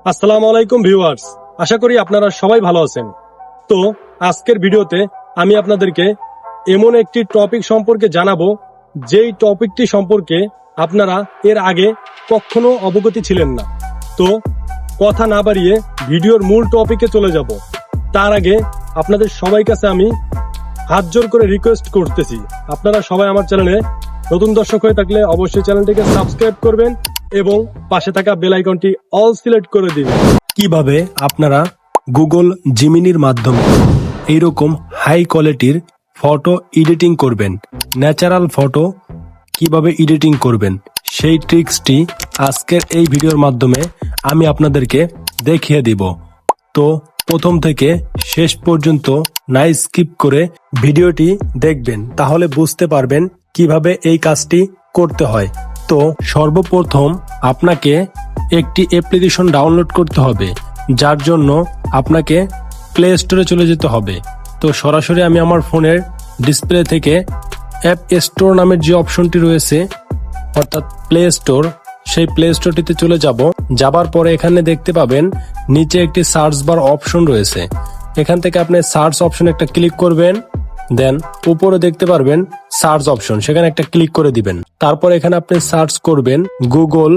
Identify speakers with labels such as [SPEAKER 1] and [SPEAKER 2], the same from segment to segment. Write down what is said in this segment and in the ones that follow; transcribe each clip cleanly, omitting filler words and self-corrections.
[SPEAKER 1] আসসালামু আলাইকুম ভিউয়ার্স, আশা করি আপনারা সবাই ভালো আছেন। তো আজকের ভিডিওতে আমি আপনাদেরকে এমন একটি টপিক সম্পর্কে জানাবো, যেই টপিকটি সম্পর্কে আপনারা এর আগে কখনো অবগত ছিলেন না। তো কথা না বাড়িয়ে ভিডিওর মূল টপিকে চলে যাব। তার আগে আপনাদের সবাই কাছে আমি হাত জোর করে রিকোয়েস্ট করতেছি, আপনারা সবাই আমার চ্যানেলে নতুন দর্শক হয়ে থাকলে অবশ্যই চ্যানেলটিকে সাবস্ক্রাইব করবেন এবং পাশে থাকা বেল আইকনটি অল সিলেক্ট করে দিবেন। কিভাবে আপনারা গুগল জিমিনির মাধ্যমে এইরকম হাই কোয়ালিটির ফটো এডিটিং করবেন, ন্যাচারাল ফটো কিভাবে এডিটিং করবেন, সেই ট্রিক্সটি আজকের এই ভিডিওর মাধ্যমে আমি আপনাদেরকে দেখিয়ে দিব। তো প্রথম থেকে শেষ পর্যন্ত না স্কিপ করে ভিডিওটি দেখবেন, তাহলে বুঝতে পারবেন কিভাবে এই কাজটি করতে হয়। তো সর্বপ্রথম আপনাকে একটি অ্যাপ্লিকেশন ডাউনলোড করতে হবে, যার জন্য আপনাকে প্লে স্টোরে চলে যেতে হবে। তো সরাসরি আমি আমার ফোনের ডিসপ্লে থেকে অ্যাপ স্টোর নামের যে অপশনটি রয়েছে অর্থাৎ প্লে স্টোর, সেই প্লে স্টোরটিতে চলে যাবার পরে এখানে দেখতে পাবেন নিচে একটি সার্চ বার অপশন রয়েছে। এখান থেকে আপনি সার্চ অপশন একটা ক্লিক করবেন, দেন উপরে দেখতে পারবেন সার্চ অপশন, সেখানে একটা ক্লিক করে দিবেন। তারপর এখানে আপনি সার্চ করবেন গুগল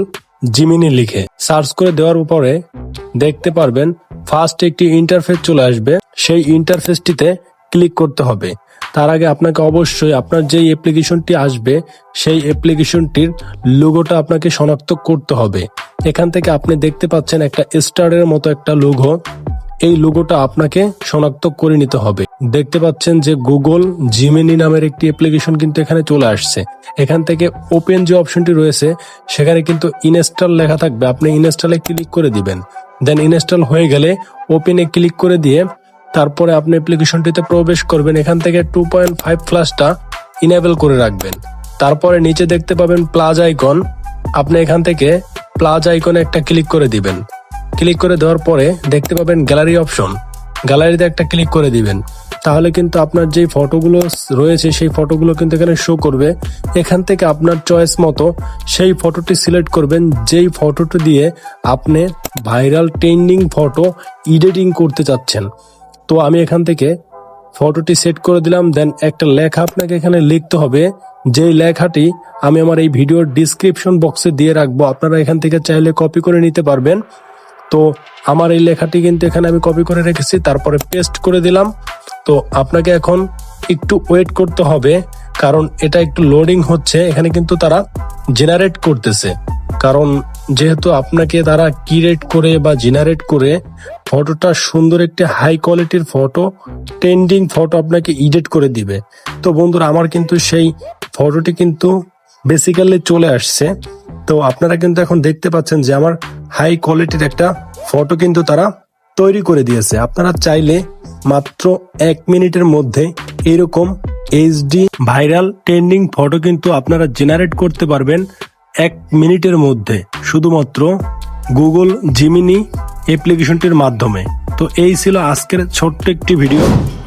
[SPEAKER 1] জিমিনি লিখে। সার্চ করে দেওয়ার উপরে দেখতে পারবেন ফার্স্ট একটি ইন্টারফেস চলে আসবে, সেই ইন্টারফেসটিতে ক্লিক করতে হবে। তার আগে আপনাকে অবশ্যই আপনার যেই অ্যাপ্লিকেশনটি আসবে সেই অ্যাপ্লিকেশনটির লোগোটা আপনাকে শনাক্ত করতে হবে। এখান থেকে আপনি দেখতে পাচ্ছেন একটা স্টারের মতো একটা লোগো, এই লোগোটা আপনাকে শনাক্ত করে নিতে হবে। দেখতে পাচ্ছেন যে গুগল জিমিনি নামের একটি অ্যাপ্লিকেশন কিন্তু এখানে চলে আসছে। এখান থেকে ওপেন যে অপশনটি রয়েছে সেখানে কিন্তু ইনস্টল লেখা থাকবে, আপনি ইনস্টলে ক্লিক করে দিবেন। দেন ইনস্টল হয়ে গেলে ওপেনে ক্লিক করে দিয়ে তারপরে আপনি অ্যাপ্লিকেশনটিতে প্রবেশ করবেন। এখান থেকে 2.5 ফ্ল্যাশটা ইনেবল করে রাখবেন। তারপরে নিচে দেখতে পাবেন প্লাস আইকন, আপনি এখান থেকে প্লাস আইকনে একটা ক্লিক করে দিবেন। ক্লিক করে দেওয়ার পরে দেখতে পাবেন গ্যালারি অপশন, গ্যালারিতে একটা ক্লিক করে দিবেন। তাহলে কিন্তু আপনার যেই ফটোগুলো রয়েছে সেই ফটোগুলো কিন্তু এখানে শো করবে। এখান থেকে আপনার চয়েস মতো সেই ফটোটি সিলেক্ট করবেন, যেই ফটোটি দিয়ে আপনি ভাইরাল ট্রেন্ডিং ফটো এডিটিং করতে চাচ্ছেন। তো আমি এখান থেকে ফটোটি সেট করে দিলাম। দেন একটা লেখা আপনাকে এখানে লিখতে হবে, যেই লেখাটি আমি আমার এই ভিডিওর ডিসক্রিপশন বক্সে দিয়ে রাখবো, আপনারা এখান থেকে চাইলে কপি করে নিতে পারবেন। তো আমার এই লেখাটি কিন্তু এখানে আমি কপি করে রেখেছি, তারপরে পেস্ট করে দিলাম। তো আপনাকে এখন একটু ওয়েট করতে হবে, কারণ এটা একটু লোডিং হচ্ছে। এখানে কিন্তু তারা জেনারেট করতেছে, কারণ যেহেতু আপনাকে তারা কিরেট করে বা জেনারেট করে ফটোটা সুন্দর একটি হাই কোয়ালিটির ফটো, ট্রেন্ডিং ফটো আপনাকে এডিট করে দিবে। তো বন্ধুরা, আমার কিন্তু সেই ফটোটি কিন্তু বেসিক্যালি চলে আসছে। তো আপনারা কিন্তু এখন দেখতে পাচ্ছেন যে আমার হাই কোয়ালিটির একটা ফটো কিন্তু তারা তৈরি করে দিয়েছে। আপনারা চাইলে মাত্র 1 মিনিটের মধ্যে এরকম এইচডি ভাইরাল ট্রেন্ডিং ফটো কিন্তু আপনারা জেনারেট করতে পারবেন 1 মিনিটের মধ্যে, শুধুমাত্র গুগল জিমিনি অ্যাপ্লিকেশনটির মাধ্যমে। তো এই ছিল আজকের ছোট্ট একটি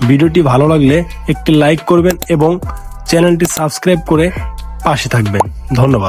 [SPEAKER 1] ভিডিওটি ভালো লাগলে একটি লাইক করবেন এবং চ্যানেলটি সাবস্ক্রাইব করে পাশে থাকবেন। ধন্যবাদ।